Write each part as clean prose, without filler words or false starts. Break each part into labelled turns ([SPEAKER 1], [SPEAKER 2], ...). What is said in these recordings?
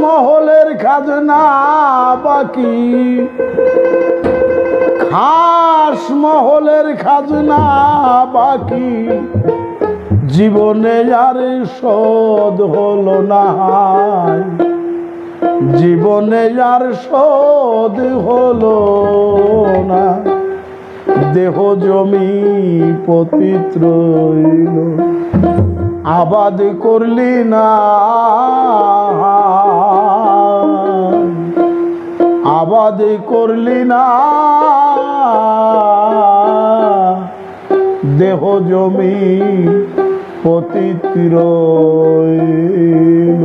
[SPEAKER 1] মহলের খাজনা বাকি, খাস মহলের খাজনা বাকি, জীবনে আর শোধ হলো না, জীবনে আর শোধ হলো না। দেহ জমি পতিত রইল, আবাদ করলি না, আবাদ করলি না, দেহ জমি পতিত রইল।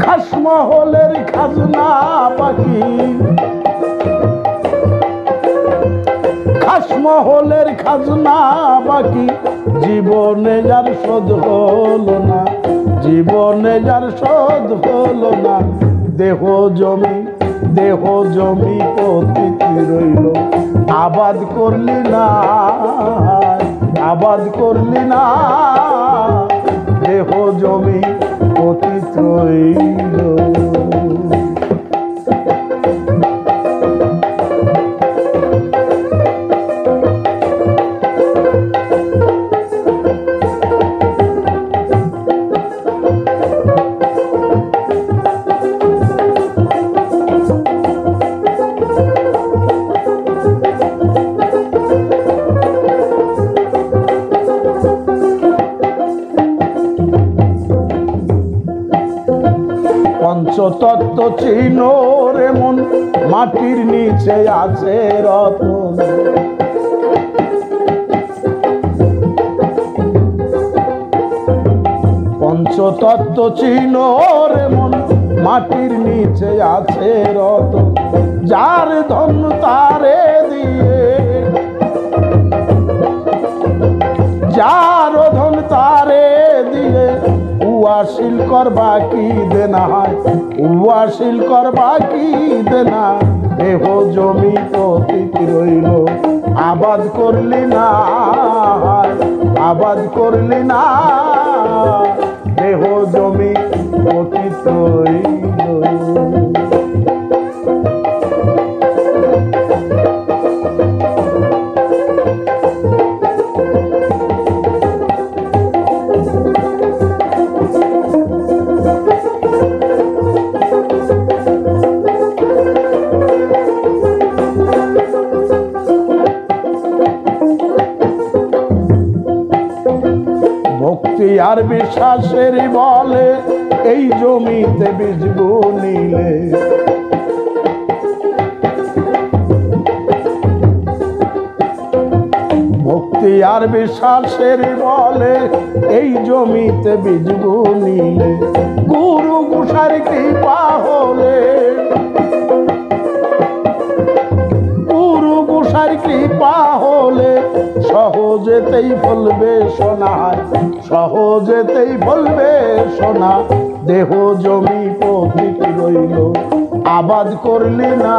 [SPEAKER 1] খাস মহলের খাজনা বাকি, খাস মহলের খাজনা বাকি, জীবনে যার শোধ হলো না, জীবনে যার শোধ হলো না। দেহ জমি, দেহ জমি পতিত রইল, আবাদ করলি না, আবাদ করলি না, দেহ জমি পতিত রইল। পঞ্চতত্ত্ব চিহ্ন রে মন, মাটির নিচে আছে রতন। পঞ্চতত্ত্ব চিহ্ন রে মন, মাটির নিচে আছে রতন। যার ধন তারে দিয়ে, যার ধন তারে দিয়ে, উয়াশিল করবা কি দেনা, উয়াশিল করবা কি দেনা। দেহ জমি পতিত রইল, আবাদ করলি না, আবাদ করলি না, দেহ জমি পতিত রইল। ভক্তি আর বিশ্বাসের বলে এই জমিতে বীজ বুনিলে, ভক্তি আর বিশ্বাসের বলে এই জমিতে বীজ বুনিলে। গুরু গোসার কৃপা হলে, গুরু গোসার কৃপা হলে, সহজেতেই ফলবে সোনা, সহজেতেই ফলবে সোনা। দেহ জমি পতিত রইল, আবাদ করলি না,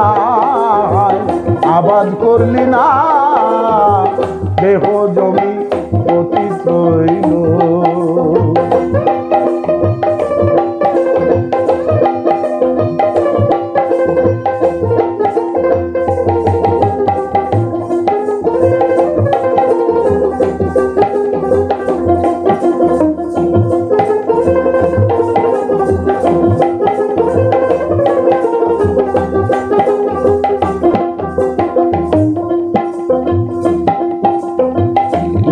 [SPEAKER 1] আবাদ করলি না, দেহ জমি পতিত রইল।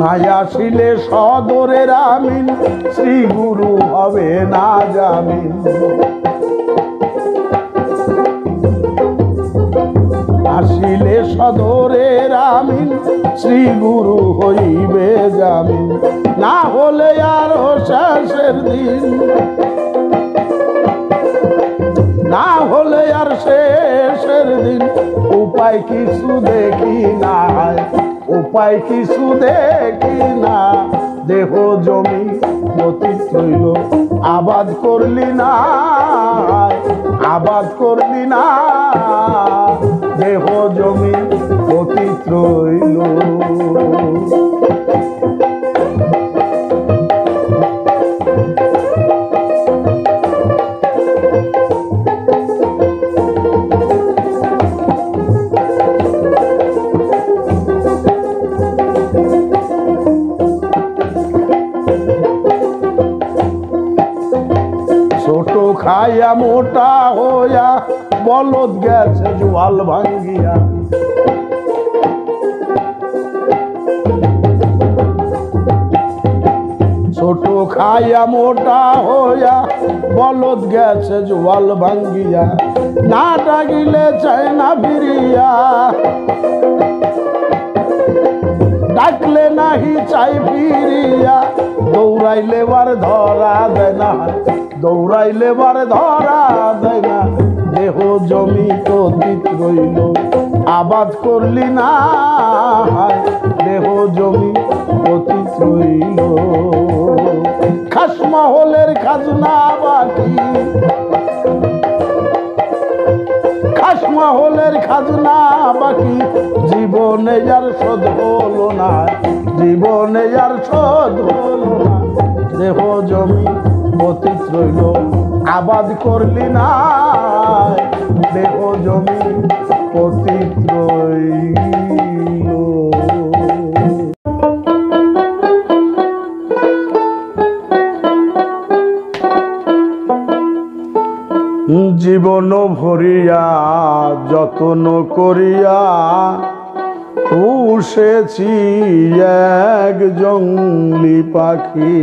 [SPEAKER 1] নাই আসিলে সদরের আমিন, শ্রী গুরু হবে না জামিন। আসিলে সদরের আমিন, শ্রী গুরু হইবে জামিন। না হলে আর শেষের দিন, না হলে আর শেষের দিন। উপায় কিছু দেখি না, উপায় কিছু দেখি না। দেহ জমি পতিত রইল, আবাদ করলি না, আবাদ করলি না, দেহ জমি পতিত রইল। খাইয়া মোটা হইয়া বলদ গেছে জোয়াল ভাঙ্গিয়া। ছোট খাইয়া মোটা হইয়া বলদ গেছে জোয়াল ভাঙ্গিয়া। না ডাকিলে চায় না ফিরিয়া, ডাকলে নাহি চাই ফিরিয়া। দৌড়াইলে বার ধরা দেয় না, দৌড়াইলে বার ধরা দেয় না। দেহ জমি পতিত রইল আবাদ করলি না, দেহ জমি পতিত রইল। খাসমহলের খাজনা বাকি, খাসমহলের খাজনা বাকি। জীবনে যার শোধ হলো না, জীবনে যার শোধ হলো না। দেহ জমি পতিত রইল আবাদ করলি না, দেহ জমি পতিত রইল। জীবন ভরিয়া যত্ন করিয়া পুষেছি এক জংলি পাখি।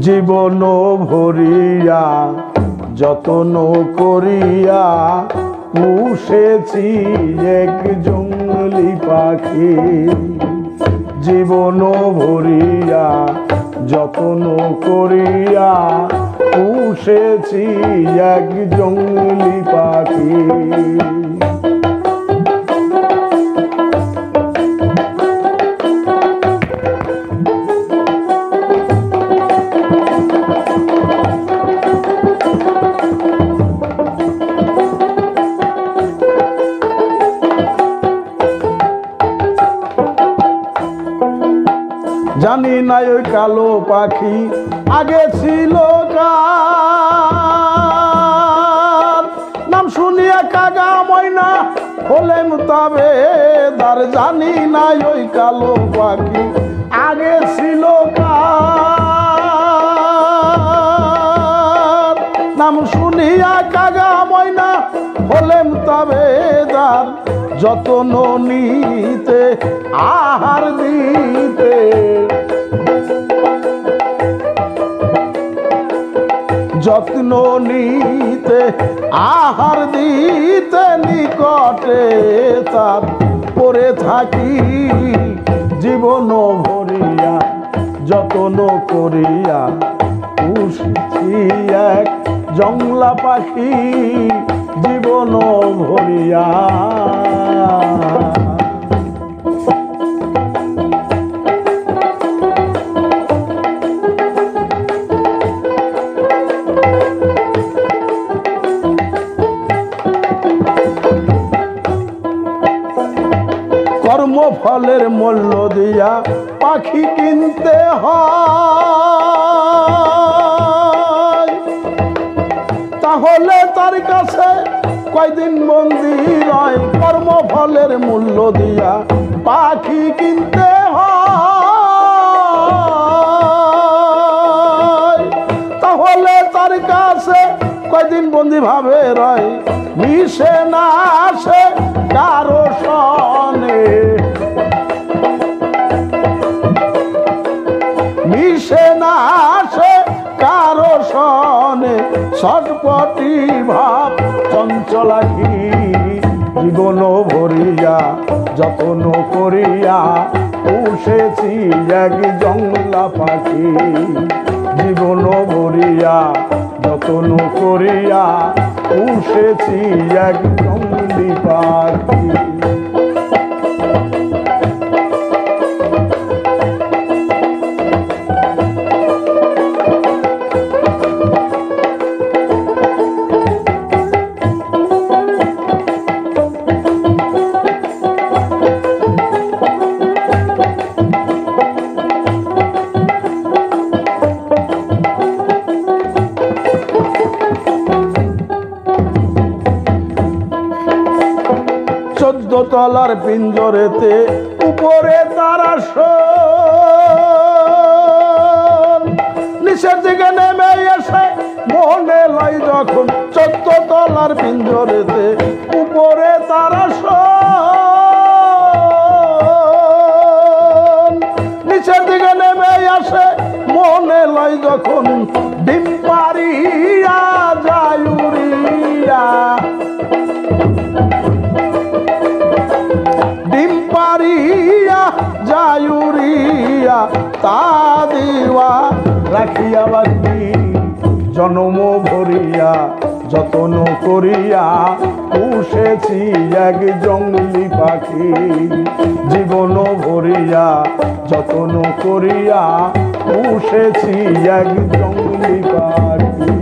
[SPEAKER 1] জীবন ভরিয়া যত্ন করিয়া পুষেছি এক জংলি পাখি। জীবন ভরিয়া যত্ন করিয়া পুষেছি এক জংলি পাখি। জানি না ওই কালো পাখি আগে ছিল কার, নাম শুনিয়া কাগা ময়না হলেন তবে দার। জানি না ওই কালো পাখি আগে ছিল কার, নাম শুনিয়া কাগা ময়না হলেন তবে দার। যত্ন নিতে আহার দিতে, যত্ন নিতে আহার দিতে নিকটে তার পরে থাকি। জীবন ভরিয়া যত্ন করিয়া পুষছি এক জংলা পাখি। জীবন ভরিয়া কর্মফলের মূল্য দিয়া পাখি কিনতে হয়, তাহলে তার কাছে কয়দিন বন্দি রয়। কর্মফলের মূল্য দিয়া পাখি কিনতে হয়, তাহলে তার কাছে কয়দিন বন্দি ভাবে রয়। মিশে না আসে কারো সনে, মিশে না আসে কারো সনে। ছটপটি ভাব চঞ্চলাখি। জীবন ভরিয়া যত্ন করিয়া পুষেছি এক জংলা পাখি। জীবন ভরিয়া যত্ন করিয়া পুষেছি এক জংলি পাখি। তলার পিঞ্জরেতে উপরে তারা নিচের দিকে নেমে এসে মনে লয় যখন 14 তলার পিঞ্জরেতে উপরে তারা নিচের দিকে নেমে আসে মনে লয় যখন ডিম পারিয়া যায় উড়িয়া ডিম পারিয়া যায় উড়িয়া তা দিওয়া রাখিয়া বাকি জনম ভরিয়া যতন করিয়া পুষেছি এক জঙ্গলি পাখি জীবন ভরিয়া যতন করিয়া পুষেছি এক জঙ্গলি পাখি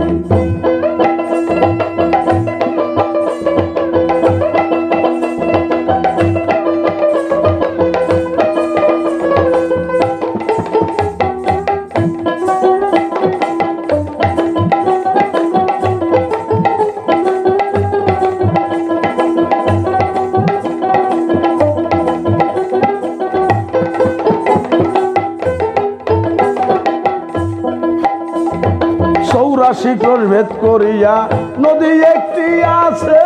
[SPEAKER 1] শিখর ভেদ করিয়া নদী একটি আছে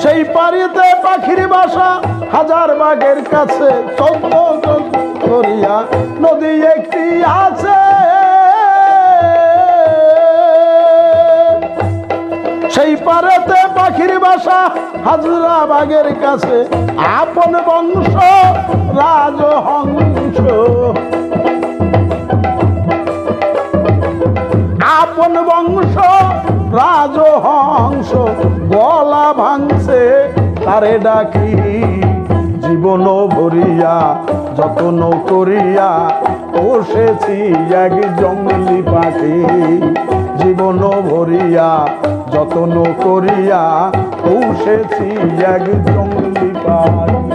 [SPEAKER 1] সেই পারিতে পাখির বাসা হাজার বাগের কাছে 14 করিয়া নদী একটি আছে সেই পারেতে পাখির বাসা হাজরা বাগের কাছে আপন বংশ রাজহংস আপন বংশ রাজহংস গলা ভাঙছে তারে ডাকি জীবন ভরিয়া যতন করিয়া পোষেছি এক জঙ্গলি পাখি জীবন ভরিয়া যতন করিয়া পোষেছি এক জঙ্গলি পাখি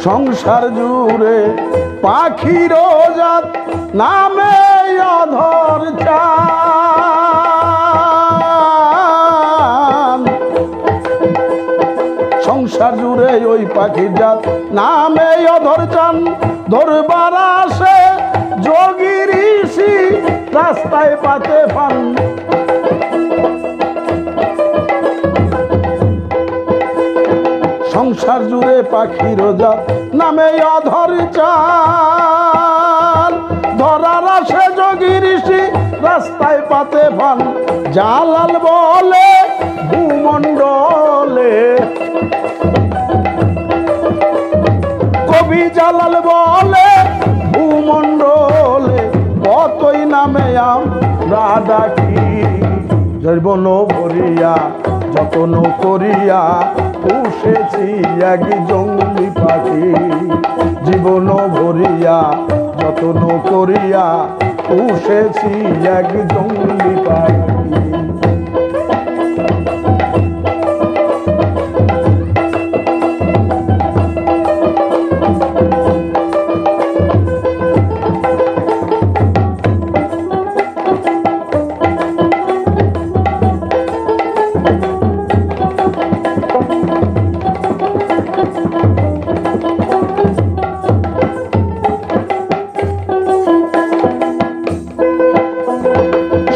[SPEAKER 1] সংসার জুড়ে পাখির জাত নামে অধর চান সংসার জুড়ে ওই পাখির জাত নামে অধর চান ধরবার আসে যোগী ঋষি রাস্তায় পাতে পান সংসার জুড়ে পাখির জাত নামে অধর চাল ধরার আসে যোগী ঋষি রাস্তায় পাতে পান জালাল বলে ভূমণ্ডলে কবি জালাল বলে ভূমণ্ডলে কতই নামে আমরা ডাকি জীবন ভরিয়া যতন করিয়া পুষেছি এক জঙ্গলি পাখি জীবন ভরিয়া যতন করিয়া পুষেছি এক জঙ্গলি পাখি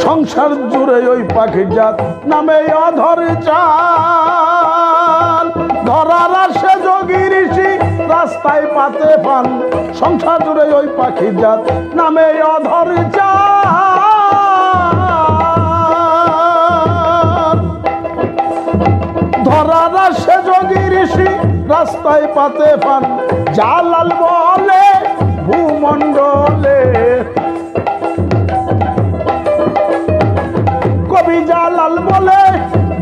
[SPEAKER 1] সংসার জুড়ে ওই পাখির জাত নামে অধর চাল ধরার আসে যোগী ঋষি রাস্তায় পাতে পান সংসার জুড়ে ওই পাখির জাত নামে অধর চাল ধরার আসে যোগী ঋষি রাস্তায় পাতে পান জালাল বলে ভূমণ্ডলে কবি জালাল বলে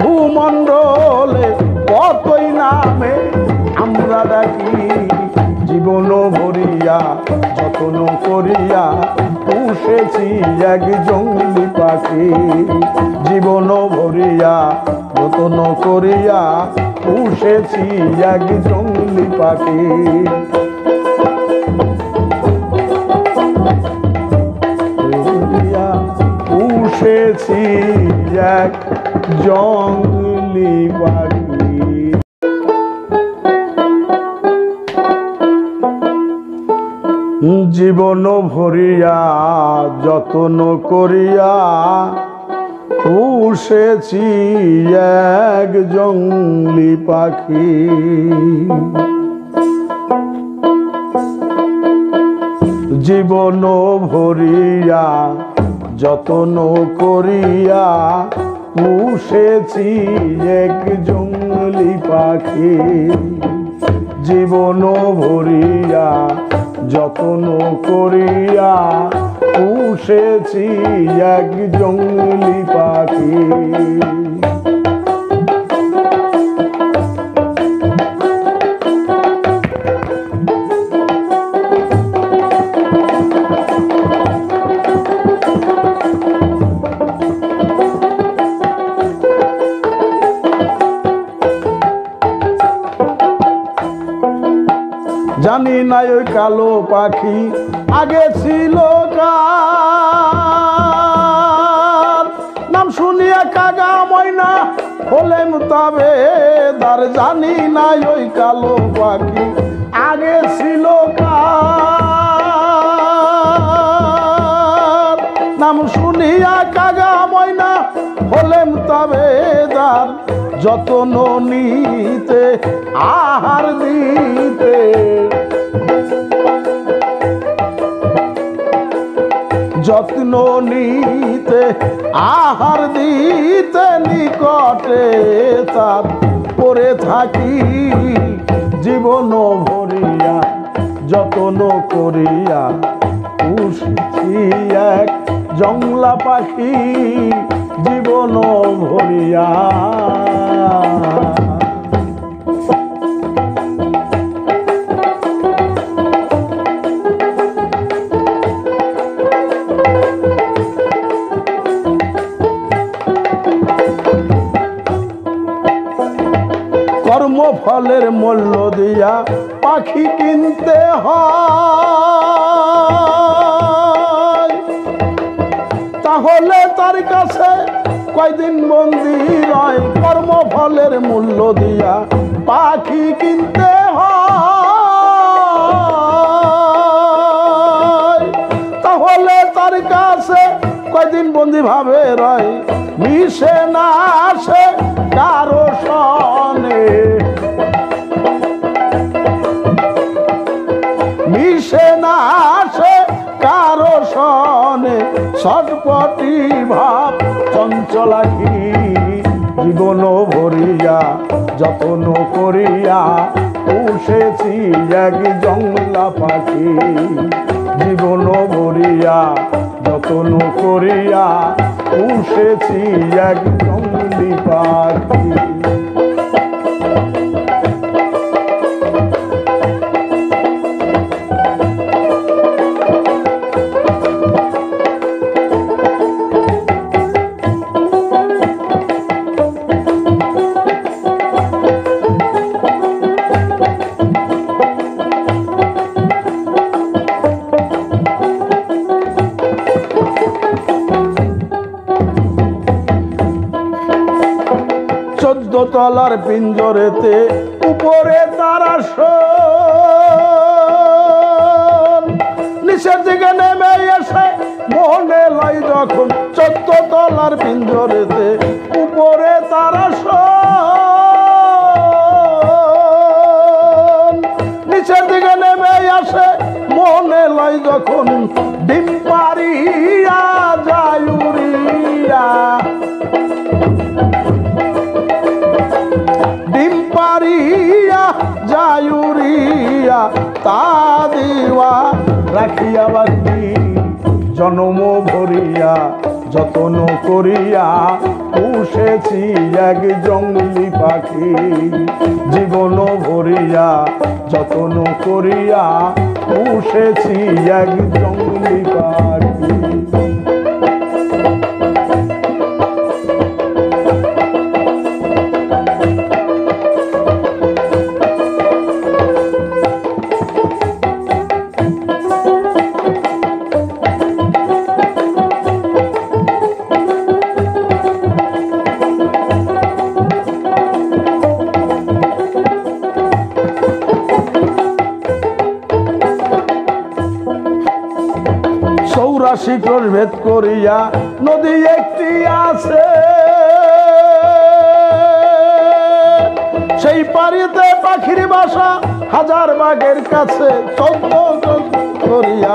[SPEAKER 1] ভূমণ্ডলে কতই নামে আমরা ডাকি জীবন ভরিয়া যতন করিয়া পুষে পুষেছি এক জঙ্গলি পাখি, জীবন ভরিয়া যত্ন করিয়া পুষেছি এক জঙ্গলি পাখি। পুষেছি এক জঙ্গলি পাখি। জীবন ভরিয়া যত্ন করিয়া পুষেছি এক জঙ্গলি পাখি। জীবন ভরিয়া যত্ন করিয়া পুষেছি এক জঙ্গলি পাখি। জীবন ভরিয়া যত্ন করিয়া পুষেছি এক জঙ্গলি পাখি। জানি না ওই কালো পাখি আগে ছিল কার, নাম শুনিয়া কাগা ময়না হলেন তবে দার। জানি না ওই কালো পাখি আগে ছিল কার, নাম শুনিয়া কাগা ময়না হলেন তবে দার। যত্ন নিতে আহার দিতে, যত্ন নিতে আহার দিতে নিকটে তার পরে থাকি। জীবন ভরিয়া যত্ন করিয়া পুষেছি এক জংলা পাখি। জীবন ভরিয়া কর্মফলের মূল্য দিয়া পাখি কিনতে হয়, তাহলে তার কাছে কয়দিন বন্দি রয়। কর্মফলের মূল্য দিয়া পাখি কিনতে হয়, তাহলে তার কাছে কয়দিন বন্দি ভাবে রয়। মিশে না আসে কারো সনে, মিশে না আসে কারো সনে। ছটপটি ভাব চঞ্চলাখি, জীবন ভরিয়া যত্ন করিয়া পুষেছি এক জংলা পাখি। জীবন ভরিয়া যত্ন করিয়া পুষেছি এক জঙ্গলি পাখি। তলার পিঞ্জরেতে উপরে তারা নিচের দিকে নেমে এসে মনে লাই যখন। 14 তলার পিঞ্জরেতে উপরে তারা নিচের দিকে নেমে আসে মনে লাই যখন। ডিম পারিয়া যায় উড়িয়া, ডিম পারিয়া যায় উড়িয়া তা দিওয়া রাখিয়া বাকি। জন্ম ভরিয়া যত্ন করিয়া পুষেছি এক জঙ্গলি পাখি। জীবন ভরিয়া যত্ন করিয়া পুষেছি এক জঙ্গলি পাখি। শিকড় ভেদ করিয়া নদী একটি আছে, সেই পারিতে পাখির বাসা হাজার বাগের কাছে। চোদ্দ করিয়া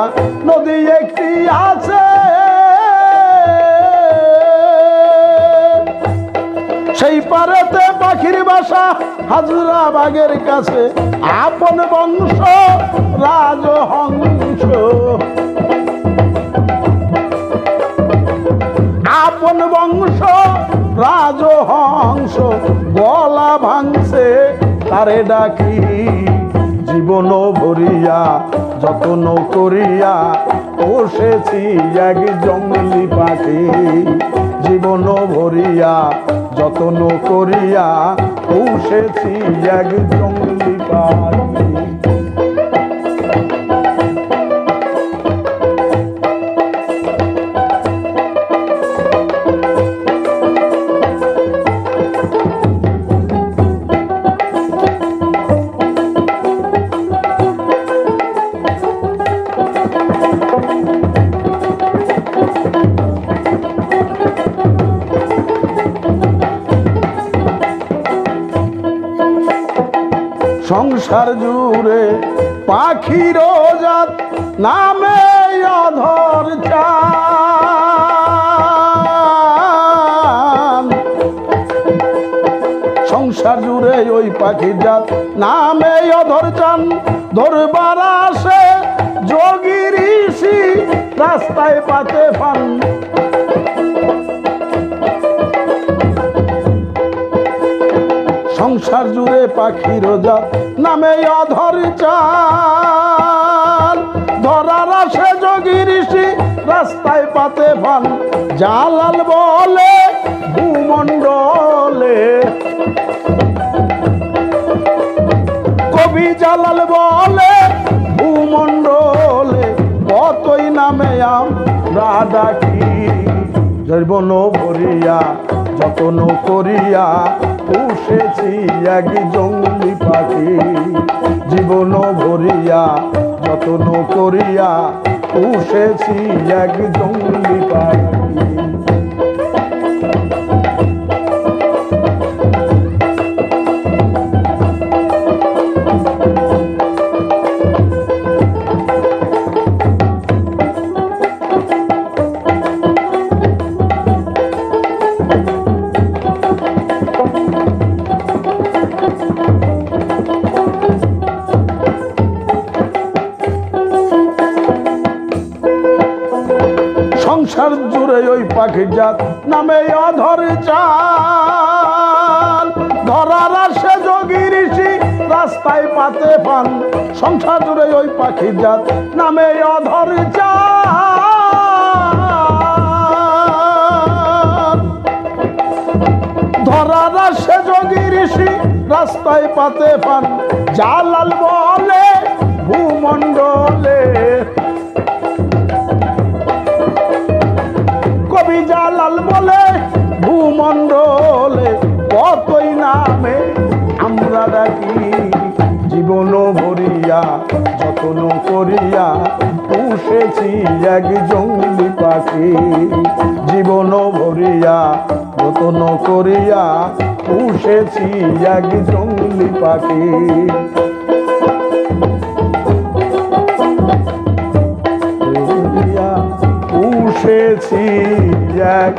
[SPEAKER 1] নদী একটি আছে, সেই পারেতে পাখির বাসা হাজরা বাগের কাছে। আপন বংশ রাজহংস, আপন বংশ রাজহংস গলা ভাঙছে তারে ডাকি। জীবন ভরিয়া যত্ন করিয়া পোষেছি এক জঙ্গলি পাখি, জীবন ভরিয়া যত্ন করিয়া পোষেছি এক জঙ্গলি পাখি। সংসার জুড়ে পাখির জাত নামে অধর চান, সংসার জুড়ে ওই পাখির জাত নামে অধর চান। ধরবার আসে যোগী ঋষি রাস্তায় পাতে ফান, সংসার জুড়ে পাখির জাত নামে অধর চাল। ধরার আসে যোগী ঋষি রাস্তায় পাতে ফান। জালাল বলে ভূমণ্ডলে, কবি জালাল বলে ভূমণ্ডলে কতই নামে আমরা ডাকি। জীবন ভরিয়া যত্ন করিয়া পুষেছি এক জঙ্গলি পাখি, জীবন ভরিয়া যত্ন করিয়া পুষেছি এক জঙ্গলি পাখি। সংসার জুড়ে ওই পাখির জাত নামে অধর চাল। ধরার আসে যোগী ঋষি রাস্তায় পাতে ফান। সংসার জুড়ে ওই পাখির জাত নামে অধর চাল। ধরার আসে যোগী ঋষি রাস্তায় পাতে ফান। জালাল বলে ভূমণ্ডলে, কবি জালাল বলে ভূমণ্ডলে কতই নামে আমরা ডাকি। জীবন ভরিয়া যত্ন করিয়া পুষেছি এক জঙ্গলি পাখি, জীবন ভরিয়া যত্ন করিয়া পুষেছি এক জঙ্গলি পাখি। পুষেছি এক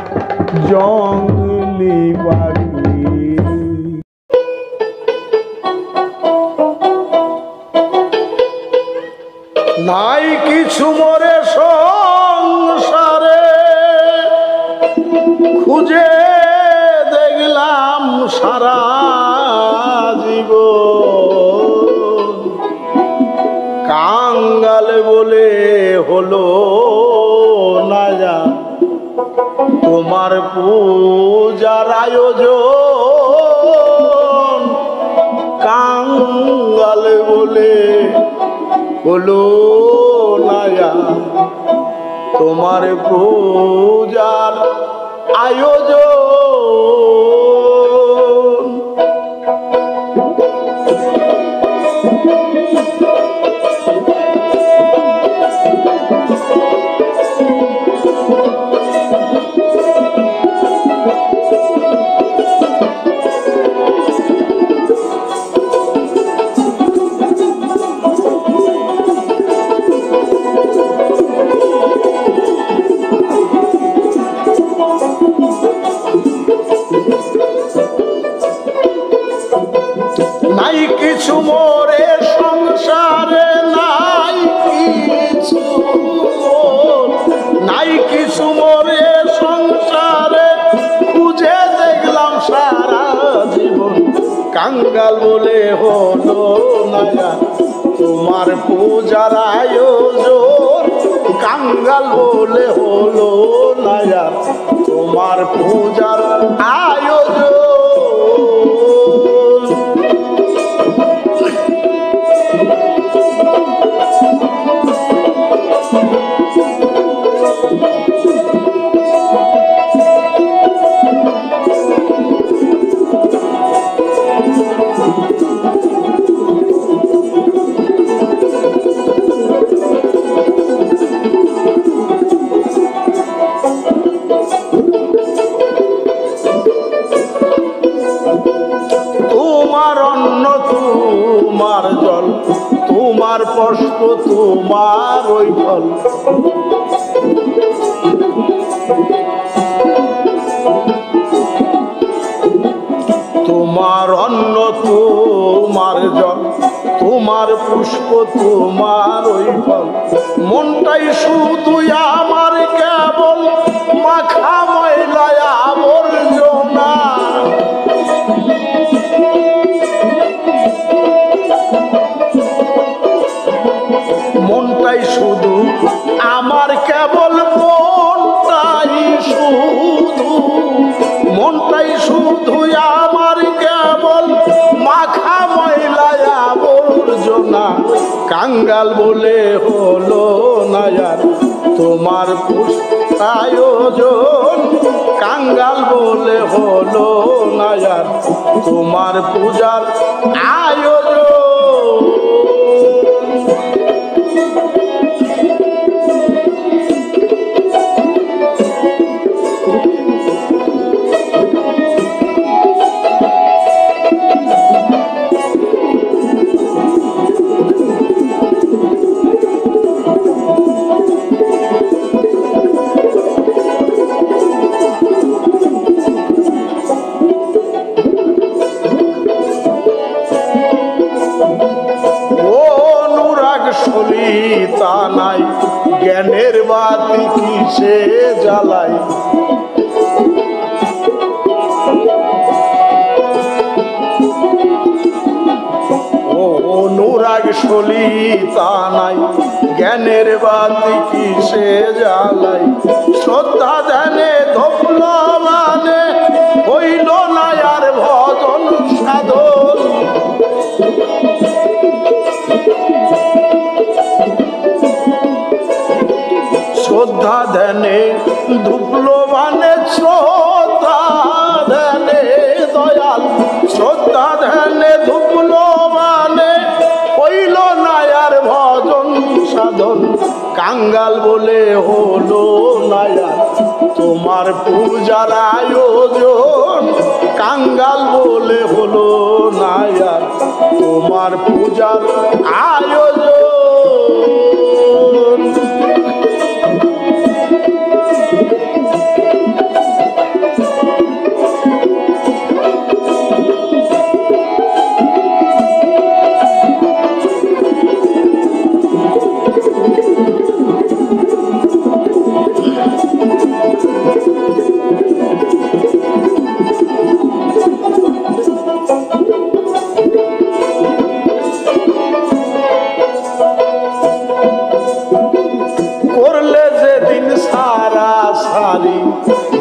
[SPEAKER 1] জঙ্গলি পাখি। নাই কিছু মোরে সংসারে, খুঁজে দেখলাম সারা জীবন। কাঙ্গাল বলে হলো না যা তোমার পূজার আয়োজন। কাঙ্গাল বলে হলো না যা তোমার পূজার আয়োজন। নাই কিছু মোরে সংসারে, নাই কিছু, নাই কিছু মোরে সংসারে, খুঁজে দেখলাম সারা জীবন, কাঙ্গাল বলে হলো না তোমার পূজার আয়োজন, কাঙ্গাল বলে হলো না তোমার পূজার আয়োজন। তোমার অন্ন তোমার জল, তোমার পুষ্প তোমার ওই ফল, তোমার অন্ন তোমার জল, তোমার পুষ্প তোমার ওই ফল, মনটাই শুধু আমার কেবল মাখা ময়লায় আবর্জনা, মনটাই শুধু আমার কেবল, মনটাই শুধু, মনটাই শুধু আমার কেবল মাখা ময়লায় আবর্জনা, কাঙ্গাল বলে হলো না তোমার আয়োজন, কাঙ্গাল বলে হলো না তোমার পূজার আয়োজন। তা নাই জ্ঞানের বাতি কিসে জ্বালাই, ও অনুরাগ সলিতা নাই জ্ঞানের বাতি কিসে জ্বালাই, শ্রদ্ধা ধ্যানে ধপল মানে হইল না আর ভজন সাধন, শ্রদ্ধা ধ্যানে ধুপলো মানে, শ্রদ্ধা ধ্যানে দয়াল, শ্রদ্ধা ধ্যানে ধুপলো মানে হইল না আর ভজন সাধন, কাঙ্গাল বলে হলো না তোমার পূজার আয়োজন, কাঙ্গাল বলে হলো না তোমার পূজার আয়োজন।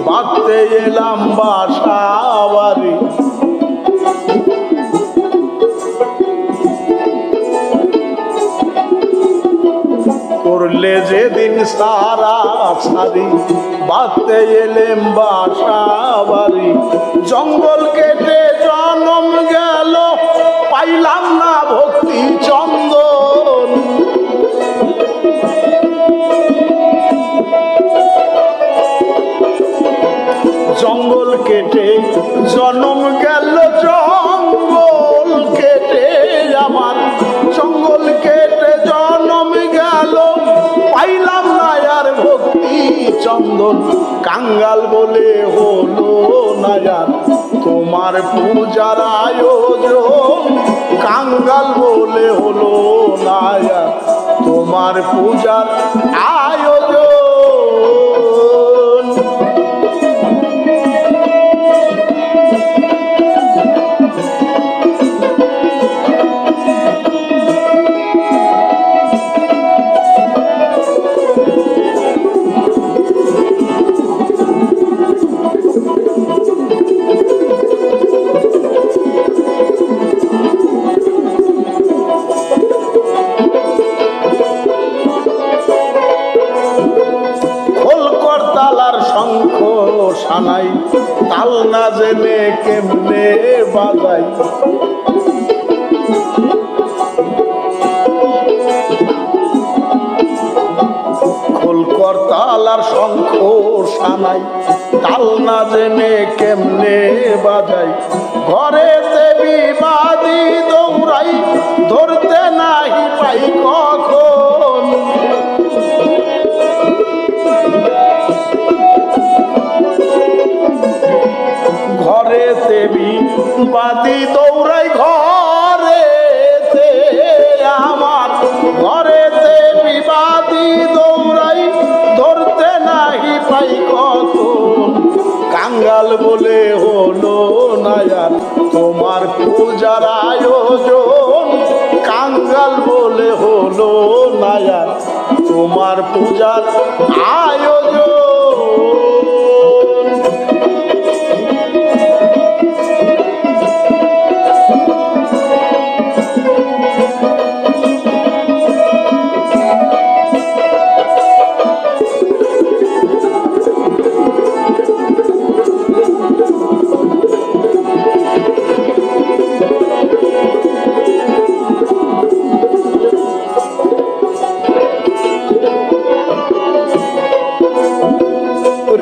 [SPEAKER 1] বাঁধতে এলাম বাসা বাড়ি, করলে যেদিন সারা সারি, বাঁধতে এলাম বাসা বাড়ি, জঙ্গল কেটে জনম গেল পাইলাম না ভক্তি চন্দন, জঙ্গল কেটে জনম গেল, জঙ্গল কেটে আমার, জঙ্গল কেটে জনম গেল পাইলাম না আর ভক্তি চন্দন, কাঙ্গাল বলে হলো না তোমার পূজার আয়োজন, পূজার আয়োজন। সানাই তাল না জেনে কেমনে বাজাই, খোলকর তাল আর শঙ্খ সানাই তাল না জেনে কেমনে বাজাই, ঘরেতে বিবাদী দৌড়াই ধরতে নাহি পাই কখন, ঘরেতে বিবাদী দৌড়াই ঘরেতে আমার, ঘরেতে বিবাদী দৌড়াই ধরতে নাহি পাই কখন, কাঙ্গাল বলে হলো না আর তোমার পূজার আয়োজন, কাঙ্গাল বলে হলো না আর তোমার পূজার আয়োজন।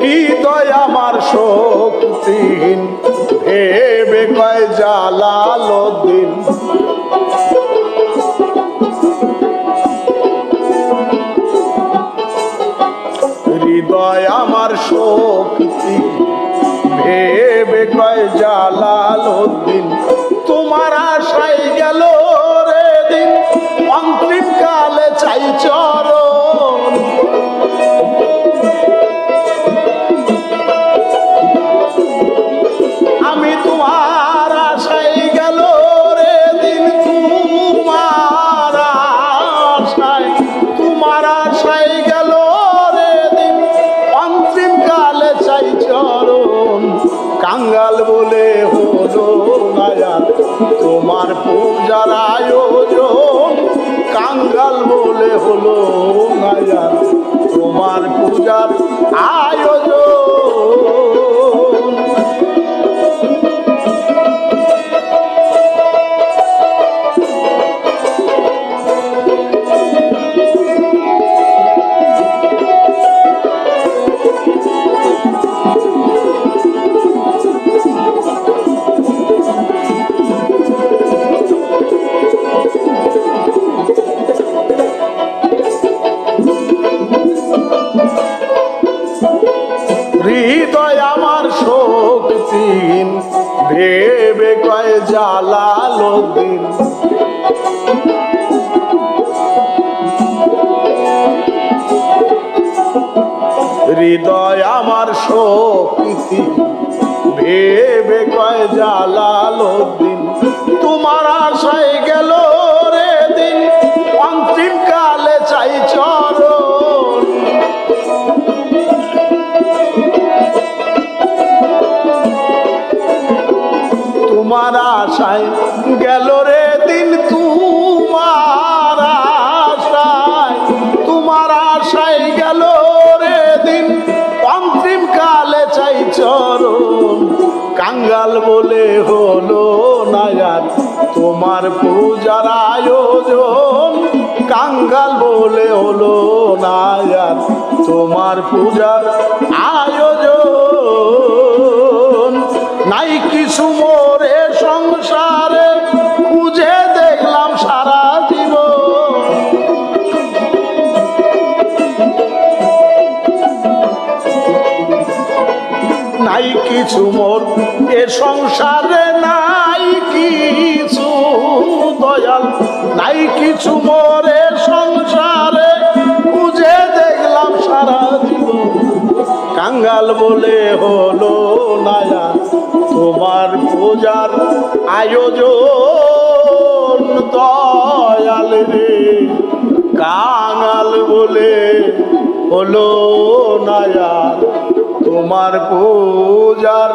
[SPEAKER 1] হৃদয় আমার শক্তিহীন ভেবে কয় জালালউদ্দিন, হৃদয় আমার শক্তি ভেবে কয় জালালউদ্দিন, তোমার আশায় গেল রে দিন অন্তিম কালে চাই চরণ, আমি তোমার আশায় গেল রে দিন, তোমার আশায়, তোমার আশায় গেল রে দিন অন্তিম কালে চাই চরণ, কাঙ্গাল বলে হলো না আর তোমার পূজার আয়োজন, কাঙ্গাল বলে হলো না আর তোমার পূজার আয়োজন। হৃদয় আমার শক্তিহীন ভেবে কয় জালালউদ্দিন, হৃদয় আমার শক্তি ভেবে কয় জালালউদ্দিন, তোমার আশায় গেল রে দিন অন্তিম কালে চাই চরণ, তোমার আশায় গেল রে দিন, তোমার আশায়, তোমার আশায় গেল রে দিন অন্তিম কালে চাই চরণ, কাঙ্গাল বলে হলো না আর তোমার পূজার আয়োজন, কাঙ্গাল বলে হলো না আর তোমার পূজার আয়োজন। নাই কিছু মোরে সংসারে খুঁজে দেখলাম সারা জীবন, নাই কিছু মোর এ সংসারে, নাই কিছু দয়াল, নাই কিছু মোর এ সংসারে কাঙ্গাল বলে হলো নায়া তোমার পূজার আয়োজন দয়াল রে কাঙ্গাল বলে হলো নায়া তোমার পূজার